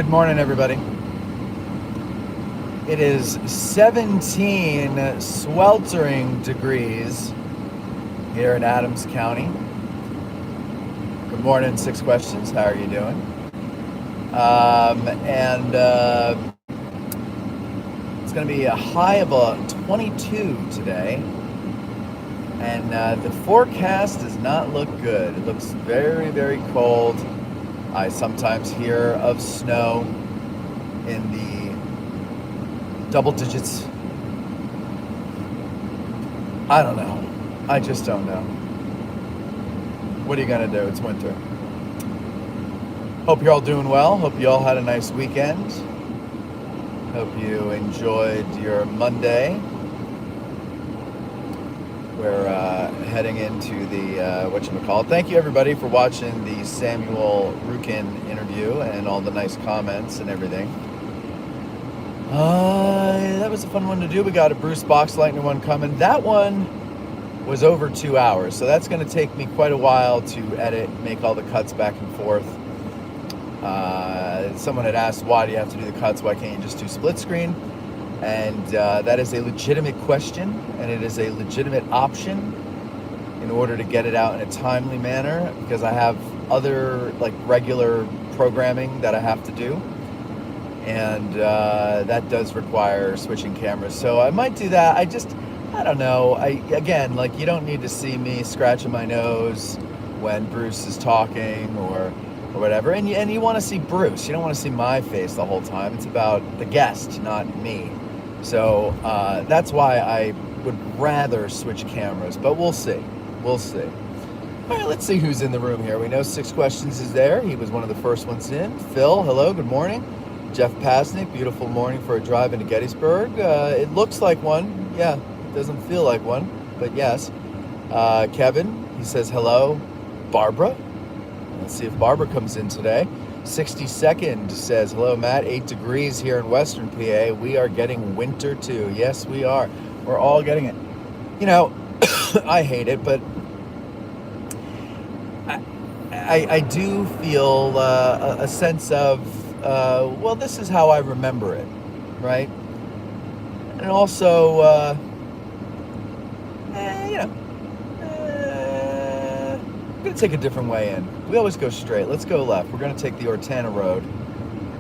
Good morning, everybody. It is 17 sweltering degrees here in Adams County. Good morning, Six Questions. How are you doing? And it's going to be a high of 22 today. And the forecast does not look good. It looks very, very cold. I sometimes hear of snow in the double digits. I don't know. I just don't know. What are you gonna do? It's winter. Hope you're all doing well. Hope you all had a nice weekend. Hope you enjoyed your Monday. We're heading into the whatchamacallit. Thank you everybody for watching the Samuel Rukin interview and all the nice comments and everything. That was a fun one to do. We got a Bruce Boxleitner one coming. That one was over 2 hours, so that's going to take me quite a while to edit, make all the cuts back and forth. Someone had asked, why do you have to do the cuts? Why can't you just do split screen? And that is a legitimate question, and it is a legitimate option in order to get it out in a timely manner, because I have other like regular programming that I have to do, and that does require switching cameras. So I might do that. I don't know. Again, like, you don't need to see me scratching my nose when Bruce is talking or whatever. And you want to see Bruce. You don't want to see my face the whole time. It's about the guest, not me. So that's why I would rather switch cameras, but we'll see. We'll see. All right, let's see who's in the room here. We know Six Questions is there. He was one of the first ones in. Phil, hello, good morning. Jeff Pasnick, beautiful morning for a drive into Gettysburg. It looks like one. Yeah, it doesn't feel like one, but yes. Kevin, he says hello. Barbara, let's see if Barbara comes in today. 62nd says, hello, Matt. 8 degrees here in Western PA. We are getting winter too. Yes, we are. We're all getting it. You know, I hate it, but I do feel a sense of, well, this is how I remember it, right? And also, you know, I'm going to take a different way in. We always go straight. Let's go left. We're going to take the Ortana Road,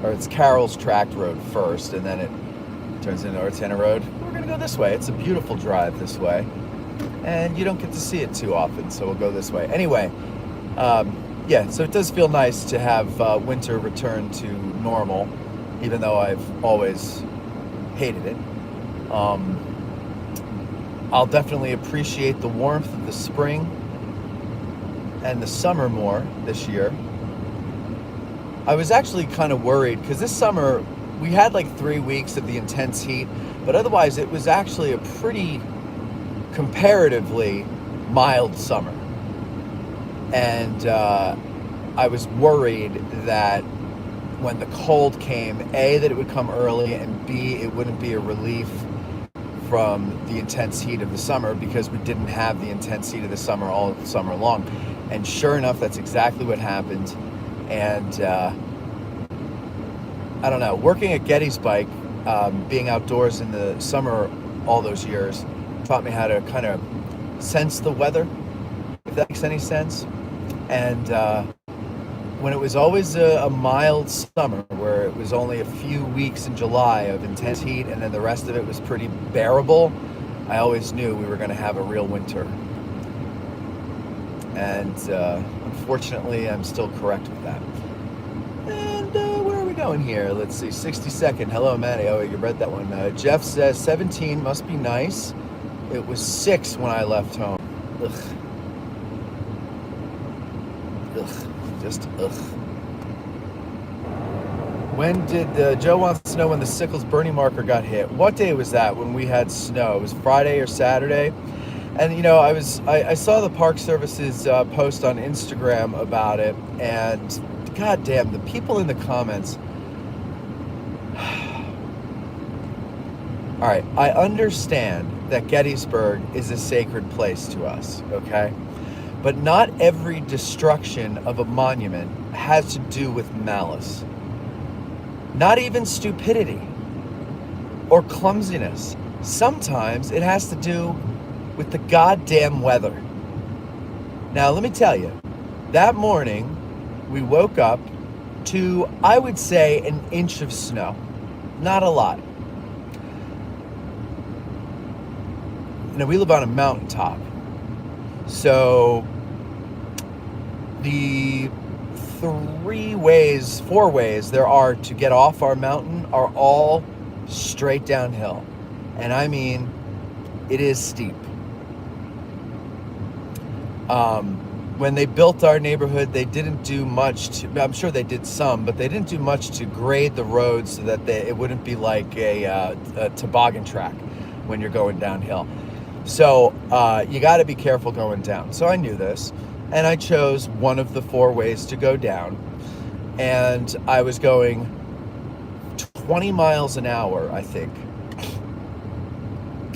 or it's Carroll's Tract Road first, and then it turns into Ortana Road. We're going to go this way. It's a beautiful drive this way, and you don't get to see it too often, so we'll go this way. Anyway, yeah, so it does feel nice to have winter return to normal, even though I've always hated it. I'll definitely appreciate the warmth of the spring and the summer more this year. I was actually kind of worried because this summer we had like 3 weeks of the intense heat, but otherwise it was actually a pretty comparatively mild summer. And I was worried that when the cold came, A, that it would come early, and B, it wouldn't be a relief from the intense heat of the summer, because we didn't have the intense heat of the summer all summer long. And sure enough, that's exactly what happened. And I don't know, working at Gettysburg, being outdoors in the summer all those years, taught me how to kind of sense the weather, if that makes any sense. And when it was always a mild summer, where it was only a few weeks in July of intense heat and then the rest of it was pretty bearable, I always knew we were going to have a real winter. And unfortunately, I'm still correct with that. And where are we going here? Let's see, 62nd. Hello, Manny. Oh, you read that one. Jeff says 17 must be nice. It was 6 when I left home. Ugh. Ugh. Just ugh. When did Joe wants to know when the Sickles Bernie marker got hit? What day was that when we had snow? It was Friday or Saturday. And you know, I saw the Park Service's post on Instagram about it, and goddamn, the people in the comments. All right, I understand that Gettysburg is a sacred place to us, okay? But not every destruction of a monument has to do with malice. Not even stupidity or clumsiness. Sometimes it has to do with the goddamn weather. Now, let me tell you, that morning we woke up to, I would say, an inch of snow. Not a lot. Now, we live on a mountaintop. So the four ways there are to get off our mountain are all straight downhill. And I mean, it is steep. When they built our neighborhood, they didn't do much to, I'm sure they did some, but they didn't do much to grade the road so that it wouldn't be like a toboggan track when you're going downhill. So you got to be careful going down. So I knew this, and I chose one of the four ways to go down. And I was going 20 miles an hour, I think.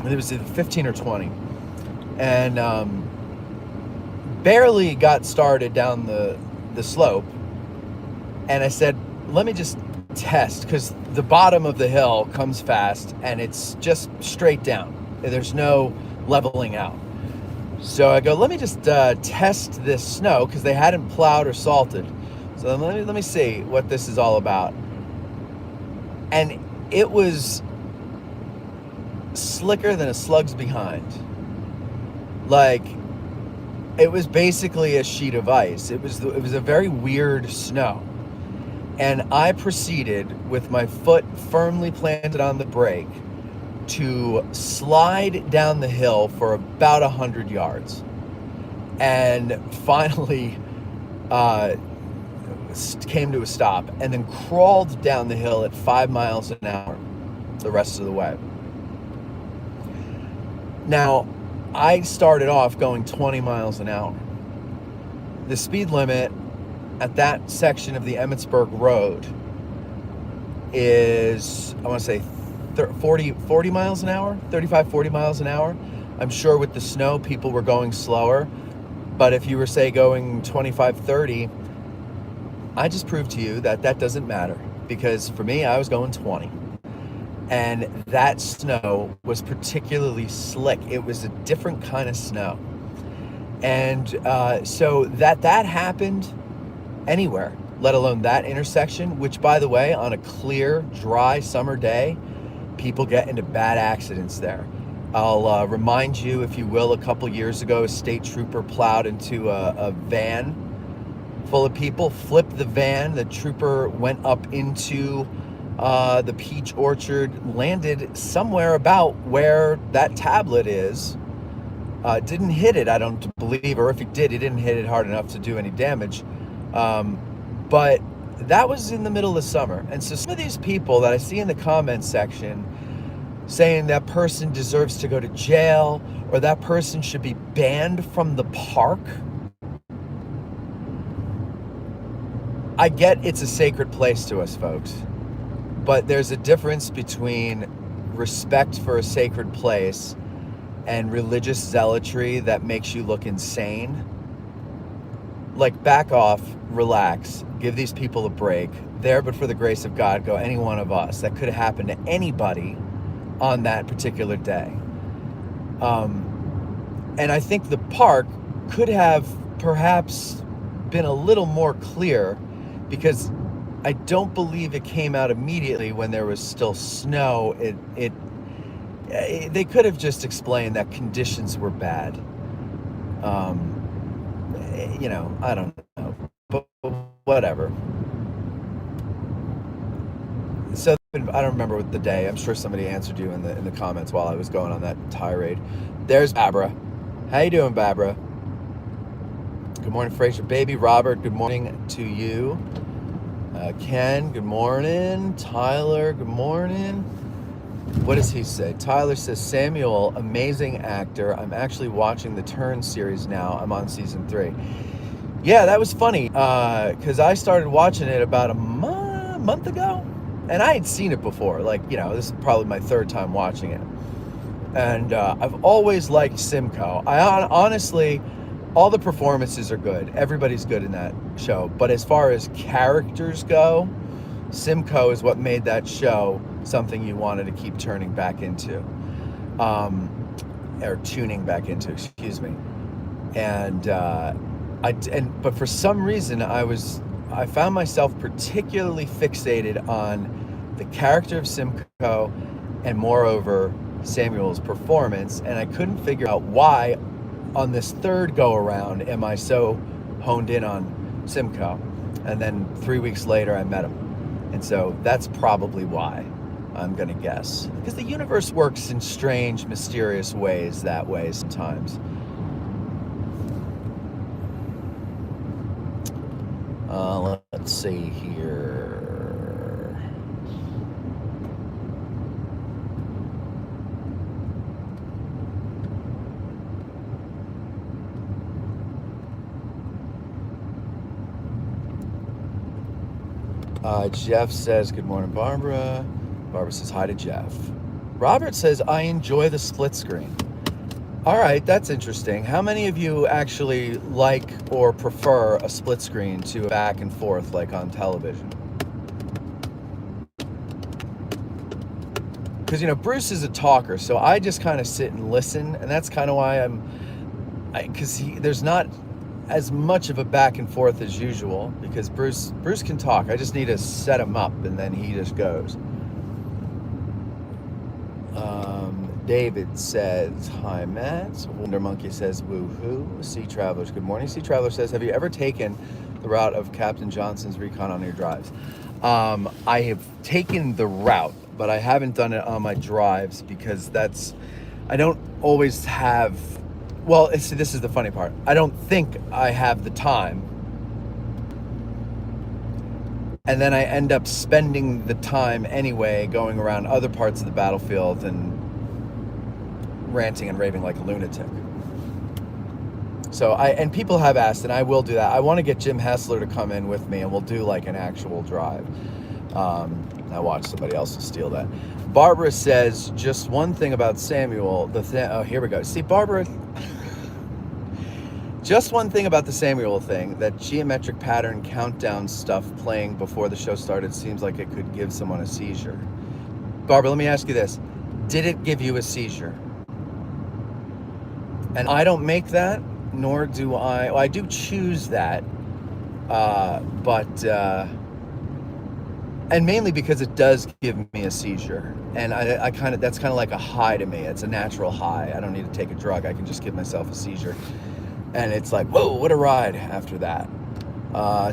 It was either 15 or 20. And barely got started down the slope. And I said, let me just test, because the bottom of the hill comes fast and it's just straight down. There's no leveling out. So I go, let me just test this snow, because they hadn't plowed or salted. So let me see what this is all about. And it was slicker than a slug's behind. Like, it was basically a sheet of ice. It was a very weird snow. And I proceeded, with my foot firmly planted on the brake, to slide down the hill for about 100 yards. And finally came to a stop, and then crawled down the hill at 5 miles an hour the rest of the way. Now, I started off going 20 miles an hour. The speed limit at that section of the Emmitsburg Road is, I want to say 40 miles an hour, 35, 40 miles an hour. I'm sure with the snow, people were going slower. But if you were, say, going 25, 30, I just proved to you that that doesn't matter. Because for me, I was going 20. And that snow was particularly slick. It was a different kind of snow. And so that happened anywhere, let alone that intersection, which, by the way, on a clear, dry summer day, people get into bad accidents there. I'll remind you, if you will, a couple years ago, a state trooper plowed into a van full of people, flipped the van. The trooper went up into the peach orchard, landed somewhere about where that tablet is. Didn't hit it, I don't believe, or if he did, he didn't hit it hard enough to do any damage. But that was in the middle of summer. And so some of these people that I see in the comments section saying that person deserves to go to jail, or that person should be banned from the park. I get it's a sacred place to us, folks. But there's a difference between respect for a sacred place and religious zealotry that makes you look insane. Like, back off, relax, give these people a break. There, but for the grace of God, go any one of us. That could have happened to anybody on that particular day. And I think the park could have perhaps been a little more clear, because I don't believe it came out immediately when there was still snow. They could have just explained that conditions were bad. I don't know, but whatever. So I don't remember what the day. I'm sure somebody answered you in the comments while I was going on that tirade. There's Barbara. How you doing, Barbara? Good morning, Fraser. Baby Robert, good morning to you. Ken, good morning. Tyler, good morning. What does he say? Tyler says, Samuel, amazing actor. I'm actually watching the Turn series now. I'm on season 3. Yeah, that was funny, because I started watching it about a month ago, and I had seen it before. This is probably my third time watching it. And I've always liked Simcoe. Honestly, all the performances are good. Everybody's good in that show. But as far as characters go, Simcoe is what made that show something you wanted to keep turning back into, or tuning back into, excuse me. And but for some reason I found myself particularly fixated on the character of Simcoe, and moreover Samuel's performance, and I couldn't figure out why on this third go around am I so honed in on Simcoe. And then 3 weeks later I met him, and so that's probably why, I'm gonna guess, because the universe works in strange, mysterious ways that way sometimes. Let's see here. Jeff says, good morning, Barbara. Barbara says hi to Jeff. Robert says, I enjoy the split screen. All right, that's interesting. How many of you actually like or prefer a split screen to a back and forth like on television? Because, Bruce is a talker, so I just kind of sit and listen, and that's kind of why because there's not as much of a back and forth as usual, because Bruce can talk. I just need to set him up, and then he just goes. David says, hi, Matt. Wonder Monkey says, woohoo. Sea Travelers, good morning. Sea Traveler says, have you ever taken the route of Captain Johnson's recon on your drives? I have taken the route, but I haven't done it on my drives because I don't always have, well, this is the funny part. I don't think I have the time. And then I end up spending the time anyway going around other parts of the battlefield and ranting and raving like a lunatic. So and people have asked, and I will do that. I want to get Jim Hessler to come in with me, and we'll do like an actual drive. I watched somebody else steal that. Barbara says, just one thing about Samuel. Oh, here we go. See, Barbara, just one thing about the Samuel thing, that geometric pattern countdown stuff playing before the show started seems like it could give someone a seizure. Barbara, let me ask you this. Did it give you a seizure? And I don't make that, nor do I. Well, I do choose that, and mainly because it does give me a seizure, and that's kind of like a high to me. It's a natural high. I don't need to take a drug. I can just give myself a seizure, and it's like, whoa, what a ride after that.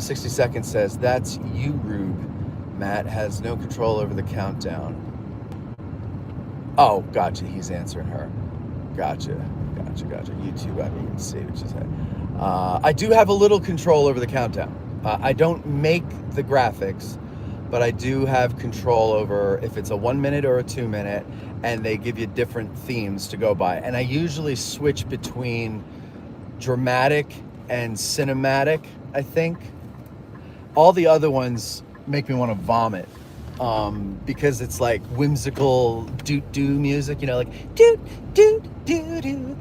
60 Seconds says, that's you, Rube. Matt has no control over the countdown. Oh, gotcha. He's answering her. Gotcha. YouTube, I mean, see what she said. I do have a little control over the countdown. I don't make the graphics, but I do have control over if it's a 1 minute or a 2 minute, and they give you different themes to go by. And I usually switch between dramatic and cinematic, I think. All the other ones make me want to vomit. Because it's like whimsical do music, like do. And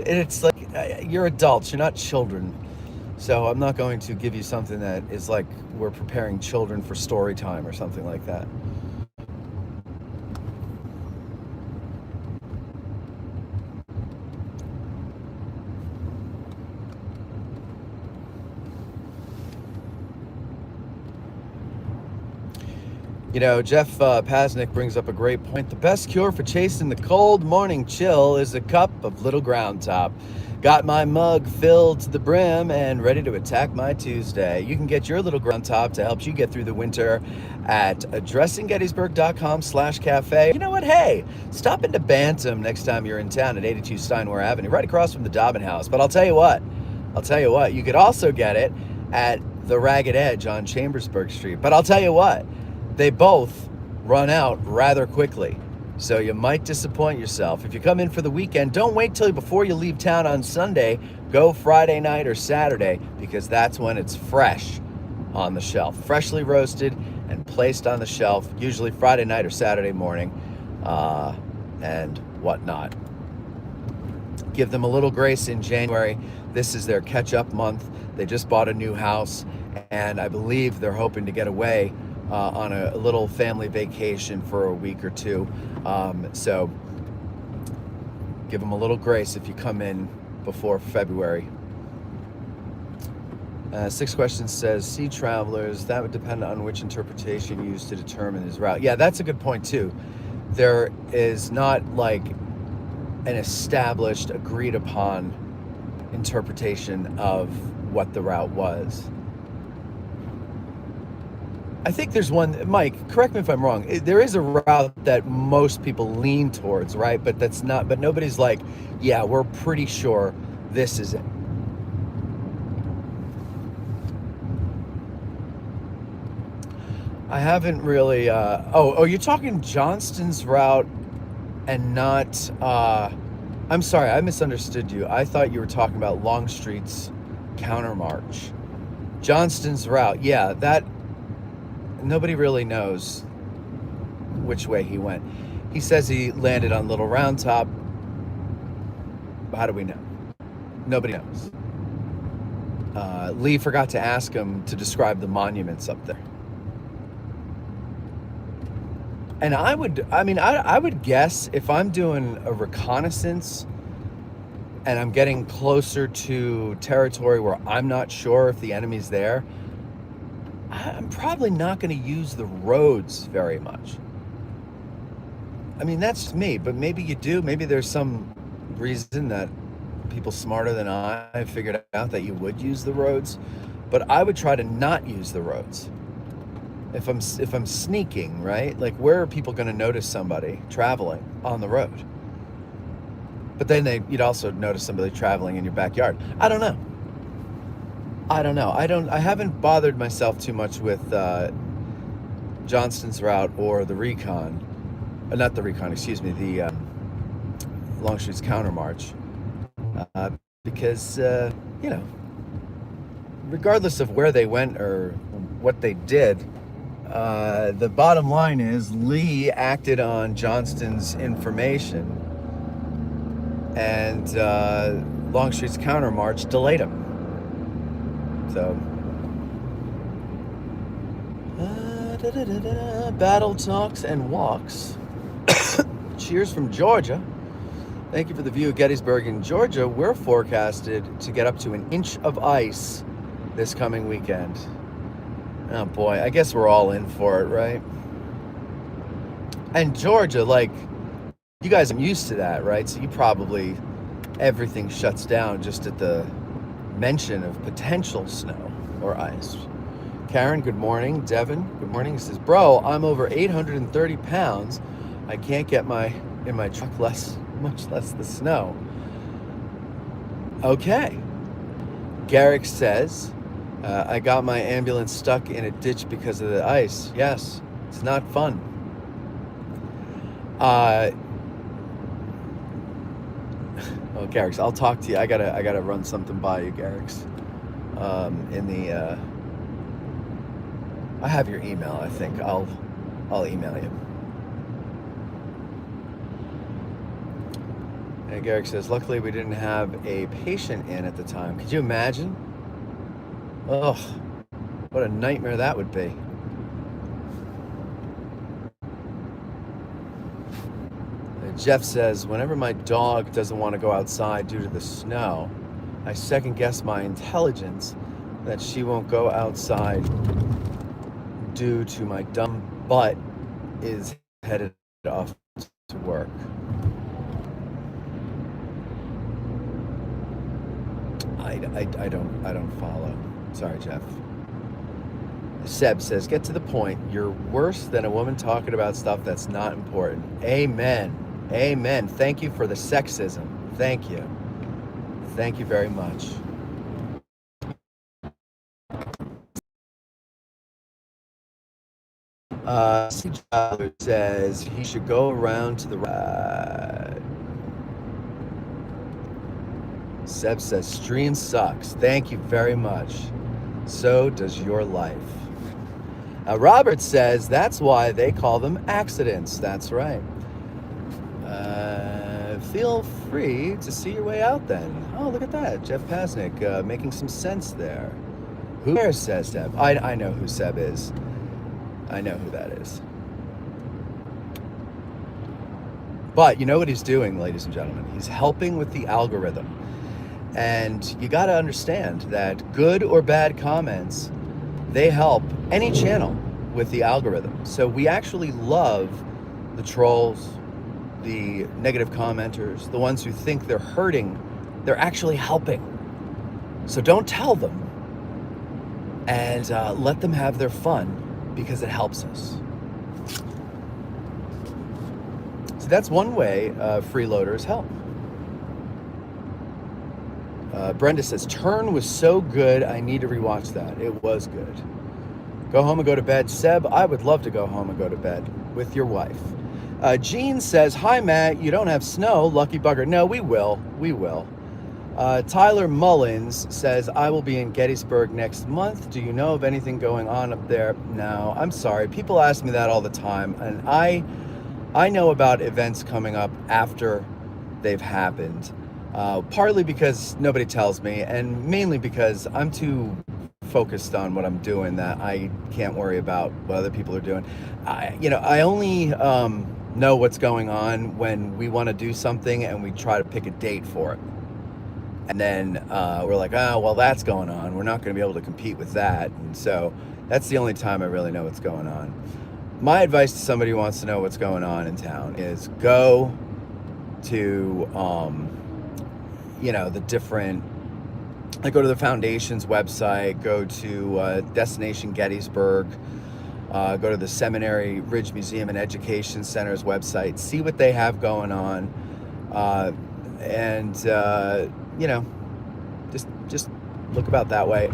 it's like, you're adults, you're not children. So I'm not going to give you something that is like we're preparing children for story time or something like that. Jeff Pasnick brings up a great point. The best cure for chasing the cold morning chill is a cup of Little Ground Top. Got my mug filled to the brim and ready to attack my Tuesday. You can get your Little Ground Top to help you get through the winter at addressinggettysburg.com/cafe. You know what? Hey, stop into Bantam next time you're in town at 82 Steinway Avenue, right across from the Dobbin House. But I'll tell you what, you could also get it at the Ragged Edge on Chambersburg Street. But I'll tell you what, they both run out rather quickly, so you might disappoint yourself. If you come in for the weekend, don't wait till before you leave town on Sunday. Go Friday night or Saturday, because that's when it's fresh on the shelf. Freshly roasted and placed on the shelf, usually Friday night or Saturday morning, and whatnot. Give them a little grace in January. This is their catch-up month. They just bought a new house, and I believe they're hoping to get away on a little family vacation for a week or two. So give them a little grace if you come in before February. Six questions says, sea travelers, that would depend on which interpretation used to determine his route. Yeah, that's a good point too. There is not like an established, agreed upon interpretation of what the route was. I think there's one, Mike, correct me if I'm wrong. There is a route that most people lean towards, right? But that's not, but nobody's like, yeah, we're pretty sure this is it. I haven't really, oh, you're talking Johnston's route and not, I'm sorry, I misunderstood you. I thought you were talking about Longstreet's countermarch. Johnston's route, yeah, that, nobody really knows which way he went. He says he landed on Little Round Top. How do we know? Nobody knows. Lee forgot to ask him to describe the monuments up there. And I would guess if I'm doing a reconnaissance and I'm getting closer to territory where I'm not sure if the enemy's there, I'm probably not going to use the roads very much. I mean, that's me, but maybe you do. Maybe there's some reason that people smarter than I figured out that you would use the roads, but I would try to not use the roads. If I'm sneaking, right? Like, where are people going to notice somebody traveling on the road? But then you'd also notice somebody traveling in your backyard. I don't know. I haven't bothered myself too much with Johnston's route or the recon. Not the recon, excuse me, the Longstreet's countermarch. Because, regardless of where they went or what they did, the bottom line is Lee acted on Johnston's information, and Longstreet's countermarch delayed him. So, battle talks and walks. Cheers from Georgia. Thank you for the view of Gettysburg in Georgia. We're forecasted to get up to 1 inch of ice this coming weekend. Oh boy, I guess we're all in for it, right? And Georgia, like, you guys are used to that, right? So you probably, everything shuts down just at the mention of potential snow or ice. Karen, good morning. Devin, good morning. He says, bro, I'm over 830 pounds. I can't get in my truck much less the snow. Okay. Garrick says, I got my ambulance stuck in a ditch because of the ice. Yes, it's not fun. Oh, Garrick's, I'll talk to you. I gotta run something by you, Garrick's. I have your email, I think. I'll email you. And Garrick says, luckily we didn't have a patient in at the time. Could you imagine? Ugh, what a nightmare that would be. And Jeff says, whenever my dog doesn't want to go outside due to the snow, I second guess my intelligence that she won't go outside due to my dumb butt is headed off to work. I don't follow. Sorry, Jeff. Seb says, get to the point. You're worse than a woman talking about stuff that's not important. Amen. Amen. Thank you for the sexism. Thank you. Thank you very much. Tyler says he should go around to the Seb says stream sucks. Thank you very much. So does your life. Robert says that's why they call them accidents. That's right. Feel free to see your way out then. Oh, look at that. Jeff Pasnick making some sense there. Who cares, says Seb. I know who Seb is. I know who that is. But you know what he's doing, ladies and gentlemen? He's helping with the algorithm. And you got to understand that good or bad comments, they help any channel with the algorithm. So we actually love the trolls, the negative commenters, the ones who think they're hurting, they're actually helping. So don't tell them, and let them have their fun, because it helps us. So that's one way freeloaders help. Brenda says, Turn was so good, I need to rewatch that. It was good. Go home and go to bed. Seb, I would love to go home and go to bed with your wife. Jean says, Hi, Matt, you don't have snow. Lucky bugger. No, we will. We will. Tyler Mullins says, I will be in Gettysburg next month. Do you know of anything going on up there? No, I'm sorry. People ask me that all the time. And I know about events coming up after they've happened. Partly because nobody tells me, and mainly because I'm too focused on what I'm doing that I can't worry about what other people are doing. I only know what's going on when we want to do something and we try to pick a date for it. And then we're like, oh, well, that's going on. We're not going to be able to compete with that. And so that's the only time I really know what's going on. My advice to somebody who wants to know what's going on in town is go to, the different, like go to the foundation's website, go to Destination Gettysburg, go to the Seminary Ridge Museum and Education Center's website, see what they have going on, and just look about that way.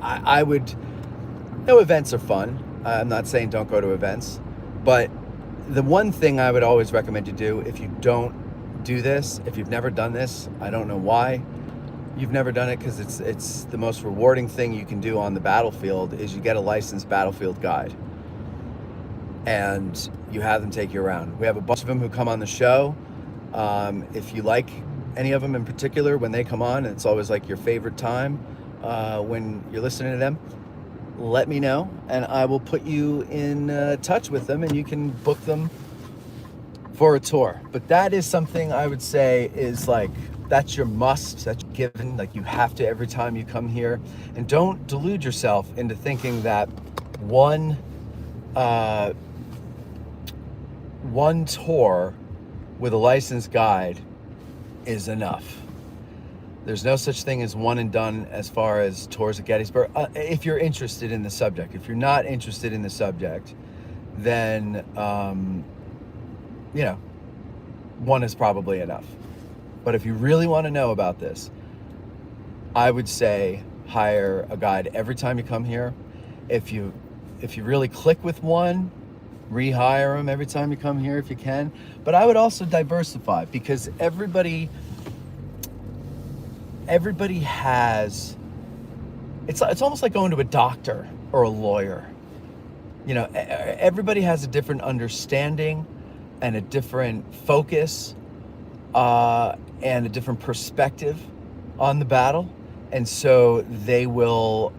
I would, events are fun. I'm not saying don't go to events, but the one thing I would always recommend you do, if you don't do this, if you've never done this, I don't know why you've never done it, because it's the most rewarding thing you can do on the battlefield, is you get a licensed battlefield guide and you have them take you around. We have a bunch of them who come on the show. If you like any of them in particular, when they come on, it's always like your favorite time when you're listening to them, let me know and I will put you in touch with them and you can book them for a tour. But that is something I would say is like, that's your must, that's given, like you have to every time you come here. And don't delude yourself into thinking that one tour with a licensed guide is enough. There's no such thing as one and done as far as tours of Gettysburg. If you're interested in the subject. If you're not interested in the subject, then, one is probably enough. But if you really want to know about this, I would say hire a guide every time you come here. If you really click with one, rehire them every time you come here if you can. But I would also diversify, because everybody has, it's almost like going to a doctor or a lawyer. Everybody has a different understanding and a different focus and a different perspective on the battle. And so they will,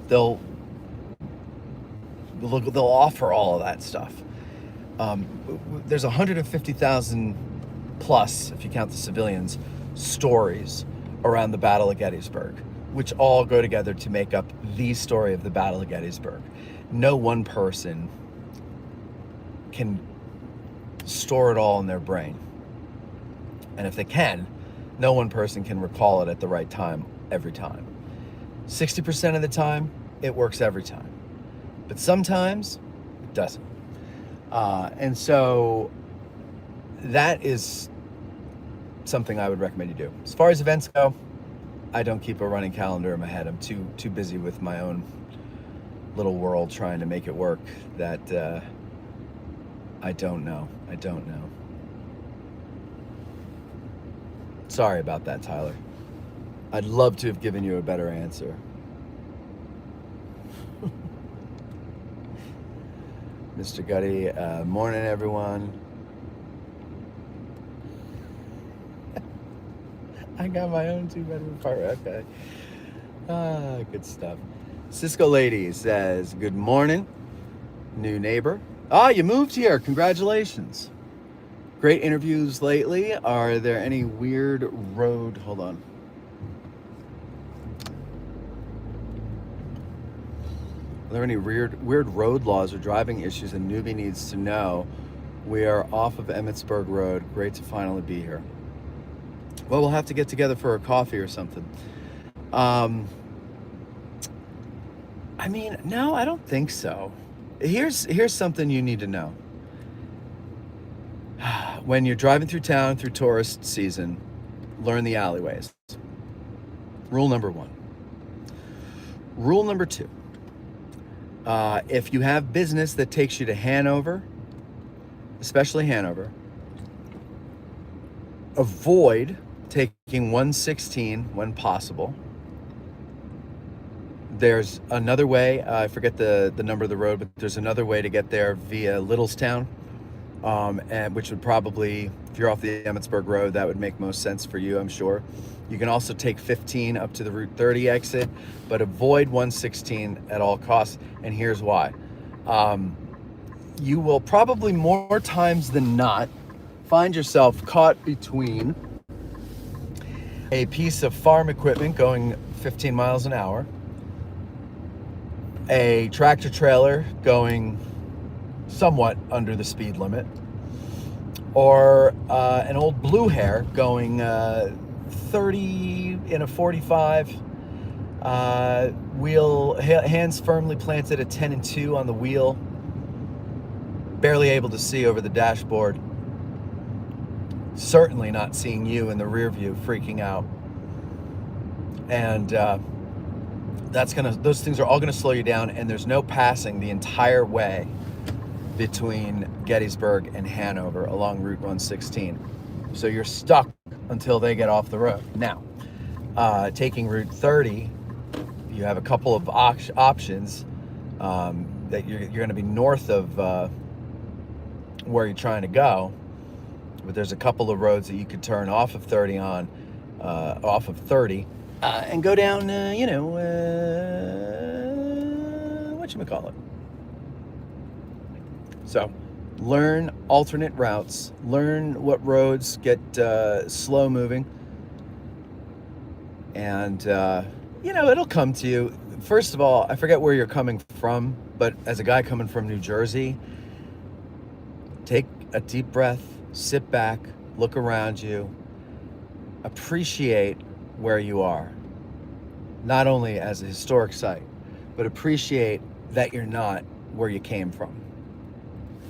they'll offer all of that stuff. There's 150,000 plus, if you count the civilians, stories around the Battle of Gettysburg, which all go together to make up the story of the Battle of Gettysburg. No one person can store it all in their brain. And if they can, no one person can recall it at the right time every time. 60% of the time, it works every time. But sometimes, it doesn't. And so that is something I would recommend you do. As far as events go, I don't keep a running calendar in my head. I'm too busy with my own little world trying to make it work that I don't know. Sorry about that, Tyler. I'd love to have given you a better answer. Mr. Gutty, morning, everyone. I got my own 2-bedroom apartment. Okay. Good stuff. Cisco Lady says, good morning, new neighbor. Ah, you moved here. Congratulations. Great interviews lately. Are there any weird road... Hold on. Are there any weird road laws or driving issues a newbie needs to know? We are off of Emmitsburg Road. Great to finally be here. Well, we'll have to get together for a coffee or something. I mean, no, I don't think so. Here's something you need to know. When you're driving through town through tourist season, learn the alleyways. Rule number 1. Rule number 2. If you have business that takes you to Hanover, especially Hanover, avoid taking 116 when possible. There's another way, I forget the number of the road, but there's another way to get there via Littlestown, and which would probably, if you're off the Emmitsburg Road, that would make most sense for you, I'm sure. You can also take 15 up to the Route 30 exit, but avoid 116 at all costs, and here's why. You will probably more times than not find yourself caught between a piece of farm equipment going 15 miles an hour, a tractor trailer going somewhat under the speed limit, or an old blue hair going 30 in a 45, hands firmly planted at 10 and 2 on the wheel, barely able to see over the dashboard, certainly not seeing you in the rear view, freaking out. And those things are all gonna slow you down, and there's no passing the entire way between Gettysburg and Hanover along Route 116. So you're stuck until they get off the road. Now, taking Route 30, you have a couple of options that you're gonna be north of where you're trying to go, but there's a couple of roads that you could turn off of 30 and go down, whatchamacallit. So learn alternate routes, learn what roads get slow moving, and it'll come to you. First of all, I forget where you're coming from, but as a guy coming from New Jersey, take a deep breath, sit back, look around you, appreciate where you are, not only as a historic site, but appreciate that you're not where you came from,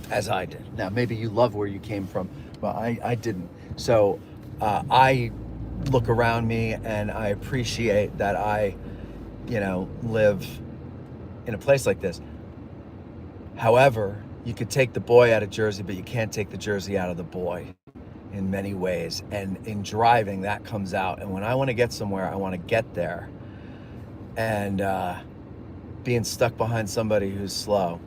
as I did. Now, maybe you love where you came from, but I didn't. So I look around me and I appreciate that I, live in a place like this. However, you could take the boy out of Jersey, but you can't take the Jersey out of the boy in many ways. And in driving, that comes out. And when I want to get somewhere, I want to get there. And being stuck behind somebody who's slow.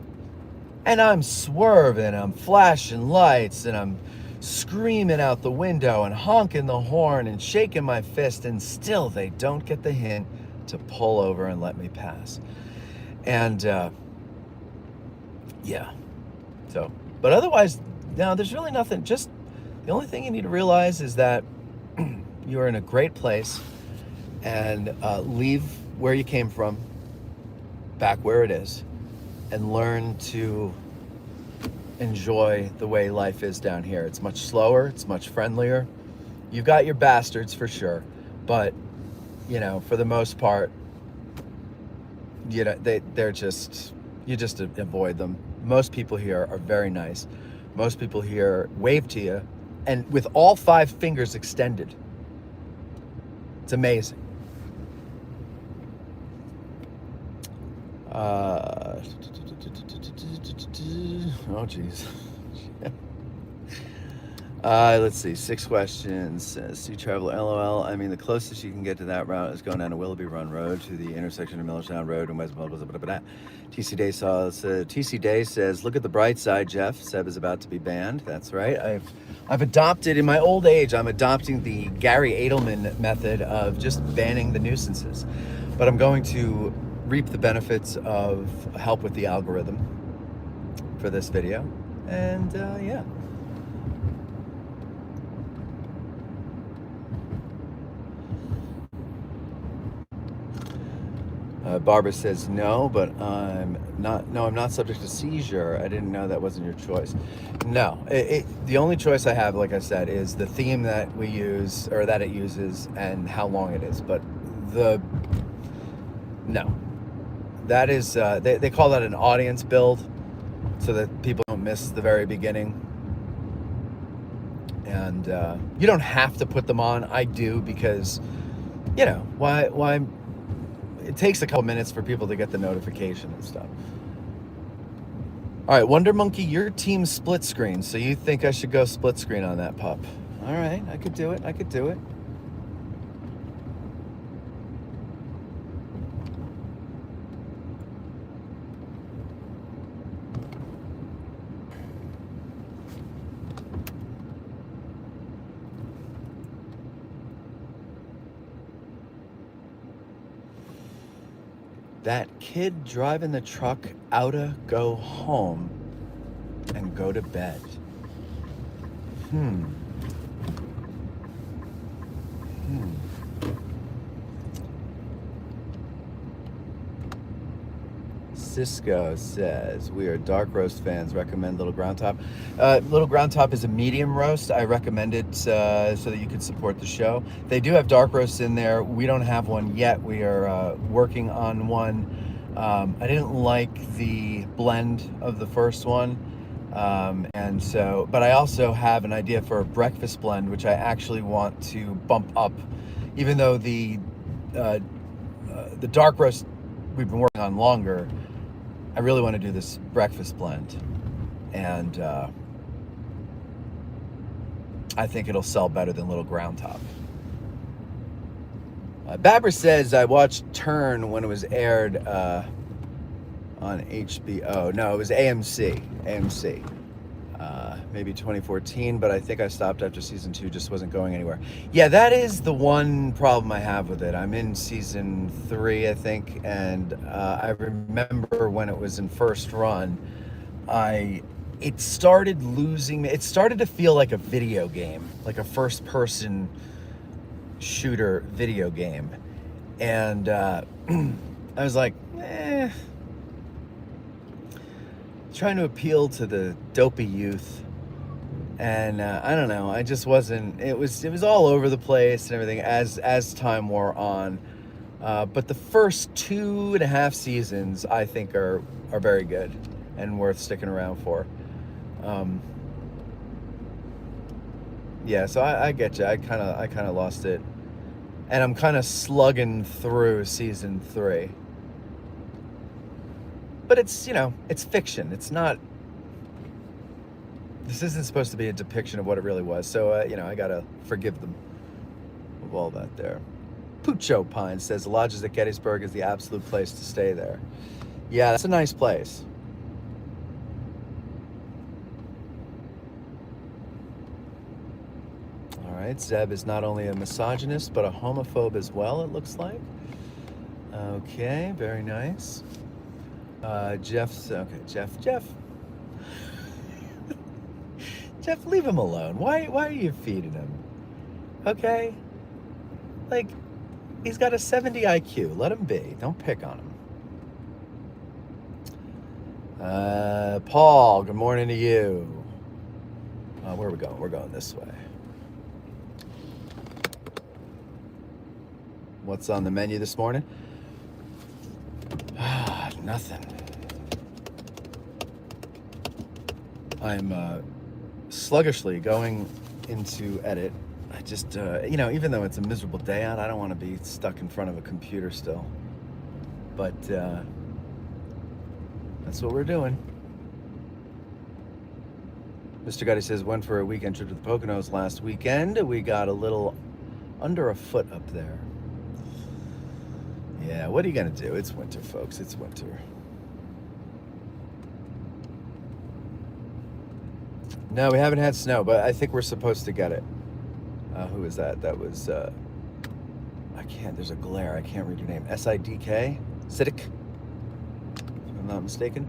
And I'm swerving, I'm flashing lights, and I'm screaming out the window and honking the horn and shaking my fist, and still they don't get the hint to pull over and let me pass. And yeah. So, but otherwise, no, there's really nothing. Just the only thing you need to realize is that you're in a great place, and leave where you came from, back where it is, and learn to enjoy the way life is down here. It's much slower, it's much friendlier. You've got your bastards for sure, but for the most part, they're just, you just avoid them. Most people here are very nice. Most people here wave to you, and with all 5 fingers extended. It's amazing. Oh, geez. Let's see. 6 questions. Sea travel, LOL. I mean, the closest you can get to that route is going down to Willoughby Run Road to the intersection of Millerstown Road and West Melbourne. TC Day says, look at the bright side, Jeff. Seb is about to be banned. That's right. I've adopted, in my old age, I'm adopting the Gary Edelman method of just banning the nuisances. But I'm going to reap the benefits of help with the algorithm for this video. And yeah. Barbara says no, but I'm not subject to seizure. I didn't know that wasn't your choice. No, the only choice I have, like I said, is the theme that we use, or that it uses, and how long it is. But no, that is, they call that an audience build, so that people don't miss the very beginning. And you don't have to put them on. I do, because, you know, why it takes a couple minutes for people to get the notification and stuff. All right, Wonder Monkey, your team split screen, so you think I should go split screen on that pup. All right, I could do it. That kid driving the truck oughta go home and go to bed. Cisco says, we are dark roast fans. Recommend Little Ground Top. Little Ground Top is a medium roast. I recommend it so that you can support the show. They do have dark roasts in there. We don't have one yet. We are working on one. I didn't like the blend of the first one. And so, but I also have an idea for a breakfast blend, which I actually want to bump up, even though the dark roast we've been working on longer. I really want to do this breakfast blend, and I think it'll sell better than Little Ground Top. Babber says, I watched Turn when it was aired on HBO. No, it was AMC. Maybe 2014, but I think I stopped after season 2, just wasn't going anywhere. Yeah, that is the one problem I have with it. I'm in season 3, I think, and I remember when it was in first run, it started losing me. It started to feel like a video game, like a first-person shooter video game. And I was like, trying to appeal to the dopey youth. And I don't know, I just wasn't, it was all over the place and everything as time wore on. But the first 2.5 seasons, I think, are very good and worth sticking around for. Yeah, so I get you. I kind of lost it. And I'm kind of slugging through season 3. But it's, you know, it's fiction. It's not, this isn't supposed to be a depiction of what it really was. So, you know, I got to forgive them of all that there. Pucho Pine says, the lodges at Gettysburg is the absolute place to stay there. Yeah, that's a nice place. All right, Zeb is not only a misogynist, but a homophobe as well, it looks like. Okay, very nice. Jeff, Jeff, leave him alone. Why are you feeding him? Okay? Like, he's got a 70 IQ. Let him be. Don't pick on him. Paul, good morning to you. Where are we going? We're going this way. What's on the menu this morning? Nothing. I'm sluggishly going into edit. I just, you know, even though it's a miserable day out, I don't want to be stuck in front of a computer still. But that's what we're doing. Mr. Gotti says, went for a weekend trip to the Poconos last weekend. We got a little under a foot up there. Yeah, what are you going to do? It's winter, folks. It's winter. No, we haven't had snow, but I think we're supposed to get it. Who was that? That was, I can't, there's a glare. I can't read your name. S-I-D-K? Siddiq, if I'm not mistaken.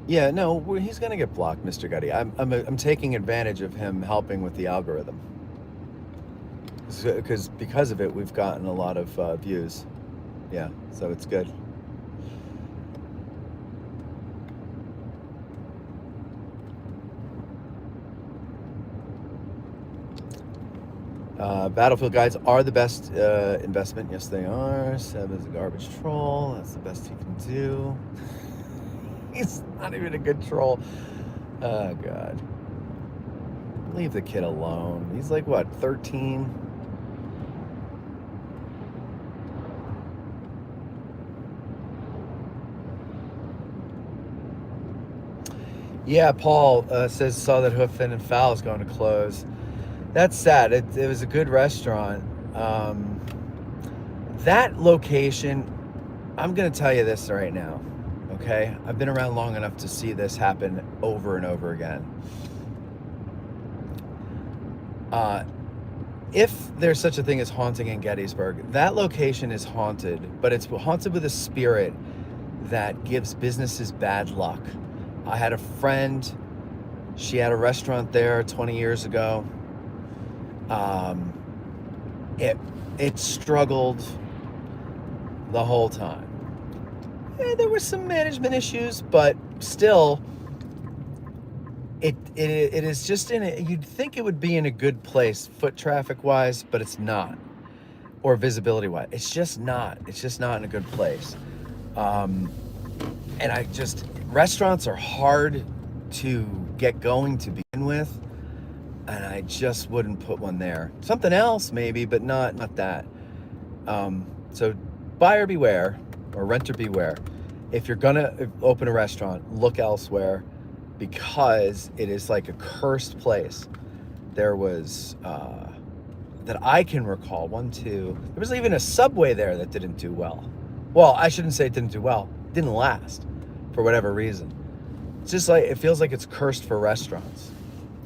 Yeah, no, he's gonna get blocked, Mr. Gutty. I'm taking advantage of him helping with the algorithm. Because of it, we've gotten a lot of views. Yeah, so it's good. Battlefield guides are the best investment. Yes, they are. Seb is a garbage troll. That's the best he can do. He's not even a good troll. Oh, God. Leave the kid alone. He's like, what, 13? Yeah, Paul says saw that Hoofin and Fowl is going to close. That's sad. It was a good restaurant. That location, I'm going to tell you this right now, okay? I've been around long enough to see this happen over and over again. If there's such a thing as haunting in Gettysburg, that location is haunted, but it's haunted with a spirit that gives businesses bad luck. I had a friend, she had a restaurant there 20 years ago. It struggled the whole time. There were some management issues, but still, it is just you'd think it would be in a good place, foot traffic wise, but it's not, or visibility wise. It's just not in a good place. And restaurants are hard to get going to begin with, and I just wouldn't put one there. Something else maybe, but not that. So buyer beware, or renter beware. If you're gonna open a restaurant, look elsewhere, because it is like a cursed place. There was, that I can recall, there was even a Subway there that didn't do well. Well, I shouldn't say it didn't do well. It didn't last, for whatever reason. It's just like, it feels like it's cursed for restaurants.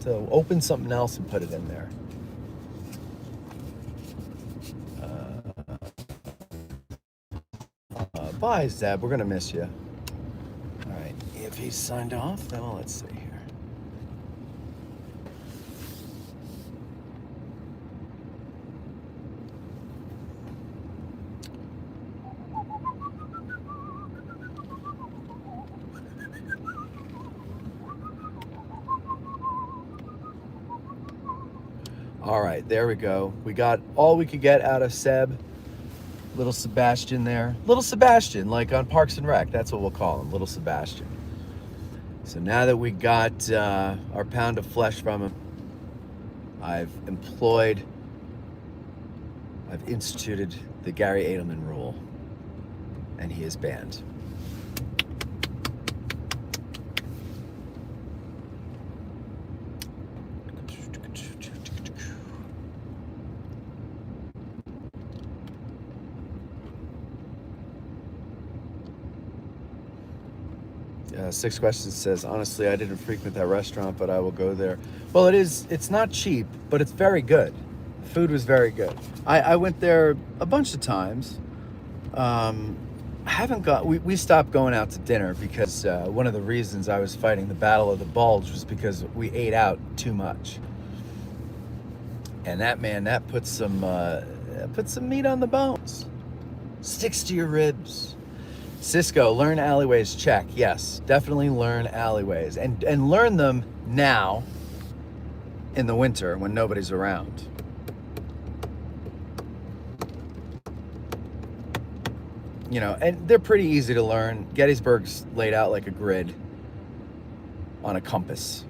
So open something else and put it in there. Bye, Zeb. We're gonna miss you. All right. If he's signed off, then let's see here. All right, there we go. We got all we could get out of Seb. Little Sebastian there. Little Sebastian, like on Parks and Rec. That's what we'll call him, Little Sebastian. So now that we got our pound of flesh from him, I've instituted the Gary Edelman rule, and he is banned. Six Questions says, honestly, I didn't frequent that restaurant, but I will go there. Well, it's not cheap, but it's very good. The food was very good. I went there a bunch of times. We stopped going out to dinner because one of the reasons I was fighting the Battle of the Bulge was because we ate out too much. And that puts some meat on the bones. Sticks to your ribs. Cisco, learn alleyways, check. Yes, definitely learn alleyways. And learn them now in the winter when nobody's around. You know, and they're pretty easy to learn. Gettysburg's laid out like a grid on a compass.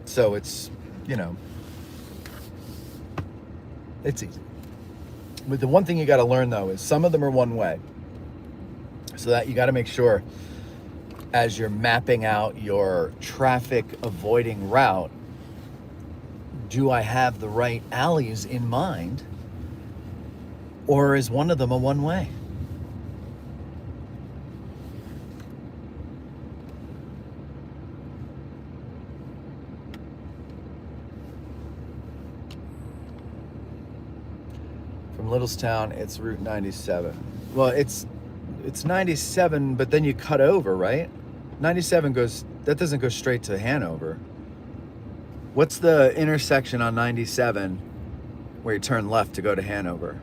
So it's, it's easy. But the one thing you got to learn, though, is some of them are one way. So that you got to make sure, as you're mapping out your traffic avoiding route, do I have the right alleys in mind? Or is one of them a one way? From Littlestown, it's Route 97. Well, it's 97, but then you cut over, right? 97 that doesn't go straight to Hanover. What's the intersection on 97 where you turn left to go to Hanover?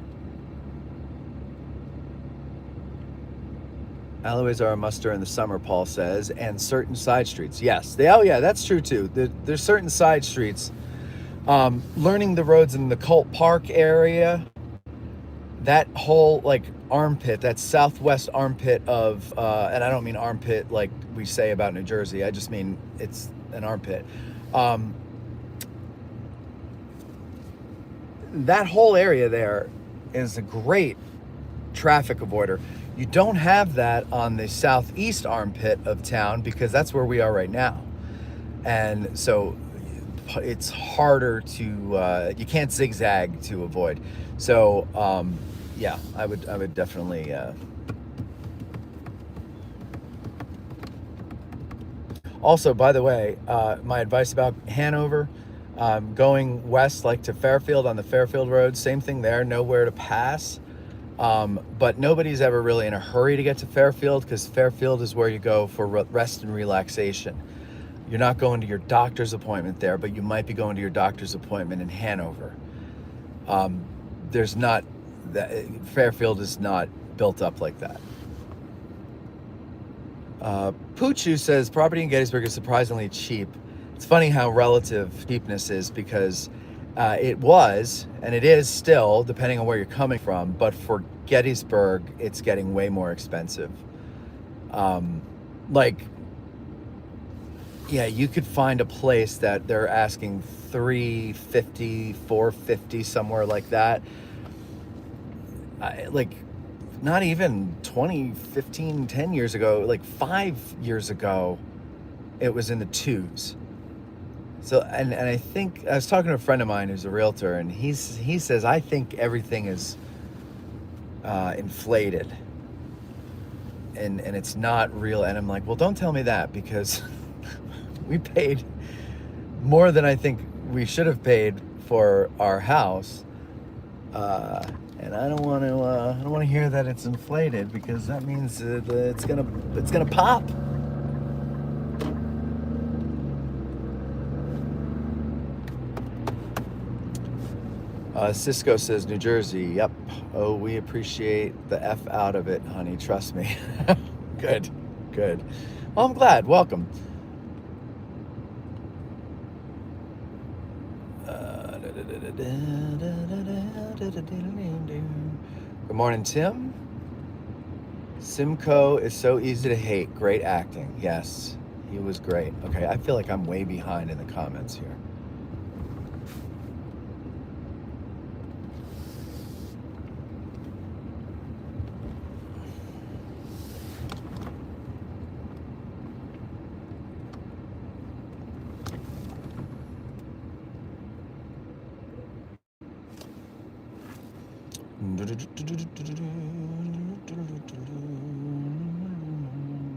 Alleyways are a muster in the summer, Paul says, and certain side streets. Yes, that's true too. There's certain side streets. Learning the roads in the Cult Park area, that whole like armpit, that southwest armpit of, and I don't mean armpit like we say about New Jersey. I just mean it's an armpit. That whole area there is a great traffic avoider. You don't have that on the southeast armpit of town because that's where we are right now. And so it's harder to, you can't zigzag to avoid. So, yeah, I would definitely, also, by the way, my advice about Hanover, going west, like to Fairfield on the Fairfield Road, same thing there, nowhere to pass. But nobody's ever really in a hurry to get to Fairfield because Fairfield is where you go for rest and relaxation. You're not going to your doctor's appointment there, but you might be going to your doctor's appointment in Hanover. Fairfield is not built up like that. Poochu says property in Gettysburg is surprisingly cheap. It's funny how relative cheapness is because it was, and it is still, depending on where you're coming from, but for Gettysburg, it's getting way more expensive. You could find a place that they're asking $350, $450, somewhere like that. Not even 20, 15, 10 years ago, like 5 years ago, it was in the twos. So, and I think, I was talking to a friend of mine who's a realtor, and he says, I think everything is inflated and it's not real. And I'm like, well, don't tell me that because we paid more than I think we should have paid for our house. And I don't want to hear that it's inflated because that means it's gonna pop. Cisco says New Jersey. Yep. Oh, we appreciate the F out of it, honey. Trust me. Good. Well, I'm glad. Welcome. Good morning, Tim. Simcoe is so easy to hate. Great acting. Yes, he was great. Okay, I feel like I'm way behind in the comments here.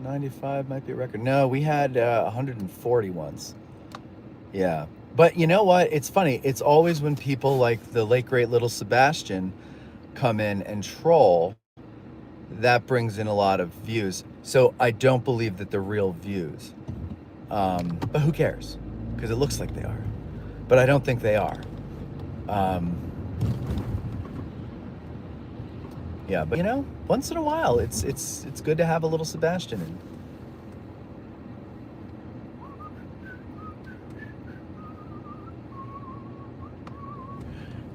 $95 might be a record. No, we had 140 once. Yeah. But you know what? It's funny. It's always when people like the late, great little Sebastian come in and troll, that brings in a lot of views. So I don't believe that they're real views. But who cares? Because it looks like they are. But I don't think they are. Yeah, but once in a while, it's good to have a little Sebastian in.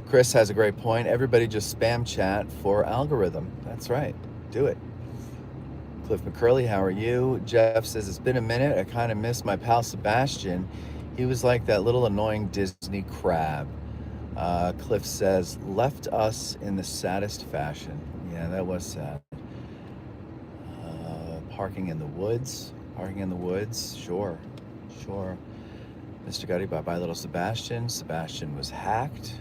Chris has a great point. Everybody just spam chat for algorithm. That's right. Do it. Cliff McCurley, how are you? Jeff says, it's been a minute. I kind of miss my pal Sebastian. He was like that little annoying Disney crab. Cliff says, left us in the saddest fashion. Yeah, that was sad. Parking in the woods. Sure. Mr. Gutty, bye-bye, little Sebastian. Sebastian was hacked.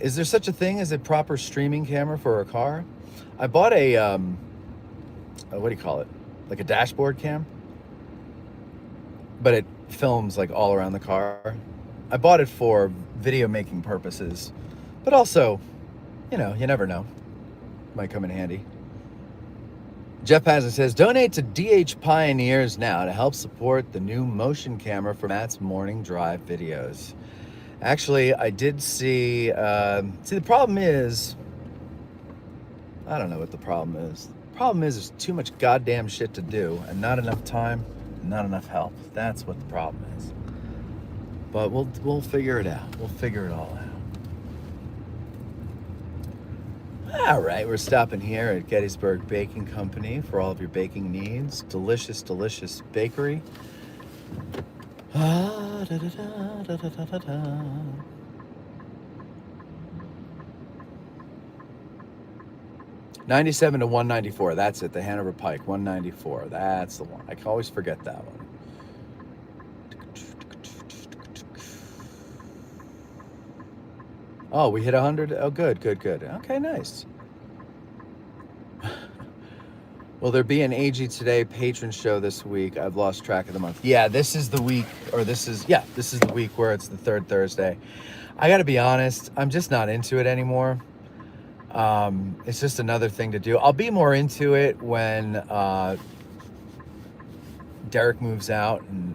Is there such a thing as a proper streaming camera for a car? I bought a, what do you call it? Like a dashboard cam? but it films like all around the car. I bought it for video making purposes, but also, you never know. Might come in handy. Jeff Hazen says, donate to DH Pioneers now to help support the new motion camera for Matt's morning drive videos. Actually, I did see, the problem is, I don't know what the problem is. The problem is there's too much goddamn shit to do and not enough time, and not enough help. That's what the problem is. But we'll figure it out. We'll figure it all out. All right, we're stopping here at Gettysburg Baking Company for all of your baking needs. Delicious, delicious bakery. 97 to 194. That's it. The Hanover Pike, 194. That's the one. I can always forget that one. Oh, we hit 100. Oh, good. Okay, nice. Will there be an AG Today patron show this week? I've lost track of the month. Yeah, this is the week, this is the week where it's the third Thursday. I got to be honest, I'm just not into it anymore. It's just another thing to do. I'll be more into it when Derek moves out, and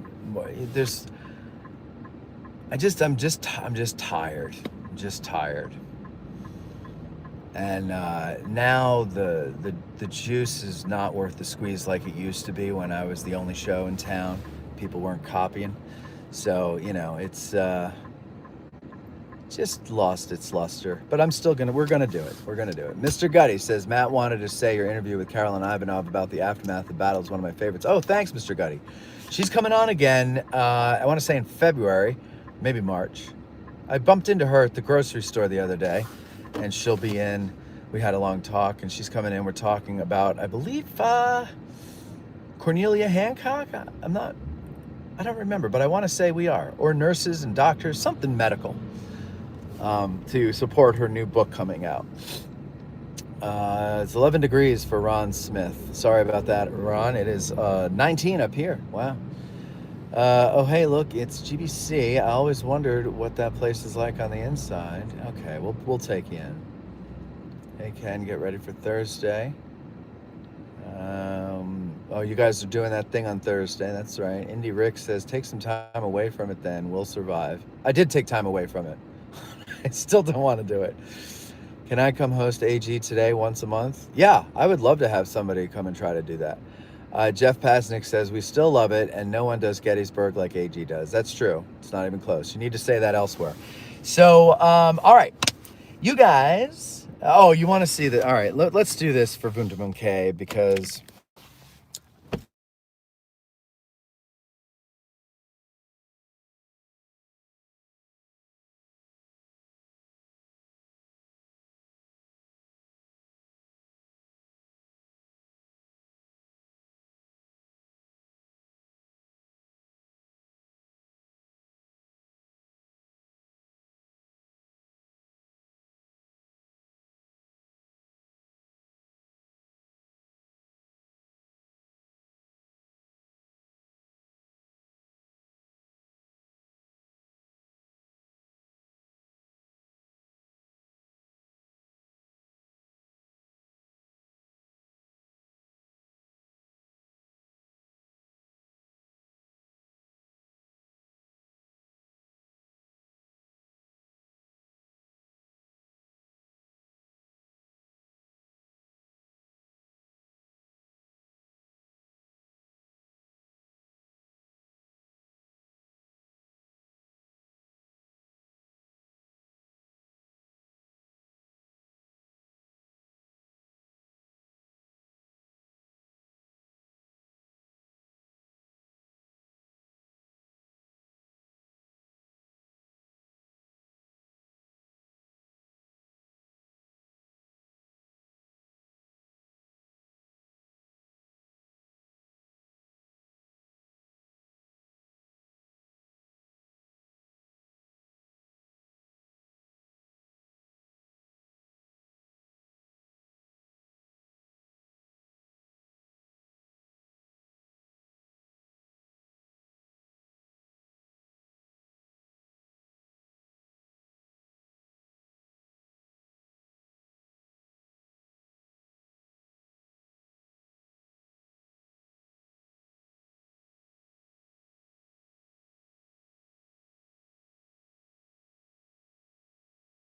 I'm just tired. Just tired. And now the juice is not worth the squeeze like it used to be when I was the only show in town. People weren't copying. So, it's just lost its luster. But we're gonna do it. We're gonna do it. Mr. Gutty says, Matt wanted to say your interview with Carolyn Ivanov about the aftermath of battle is one of my favorites. Oh, thanks, Mr. Gutty. She's coming on again, I want to say in February, maybe March. I bumped into her at the grocery store the other day, and she'll be in. We had a long talk, and she's coming in. We're talking about, I believe, Cornelia Hancock. I don't remember, but I want to say we are, or nurses and doctors, something medical, to support her new book coming out. It's 11 degrees for Ron Smith. Sorry about that, Ron. It is 19 up here. Wow. Oh, hey, look, it's GBC. I always wondered what that place is like on the inside. Okay, we'll take you in. Hey, Ken, get ready for Thursday. Oh, you guys are doing that thing on Thursday. That's right. Indy Rick says, take some time away from it then. We'll survive. I did take time away from it. I still don't want to do it. Can I come host AG Today once a month? Yeah, I would love to have somebody come and try to do that. Jeff Pasnick says, we still love it, and no one does Gettysburg like AG does. That's true. It's not even close. You need to say that elsewhere. So, all right. You guys, you want to see that? All right, let's do this for Bunta K, because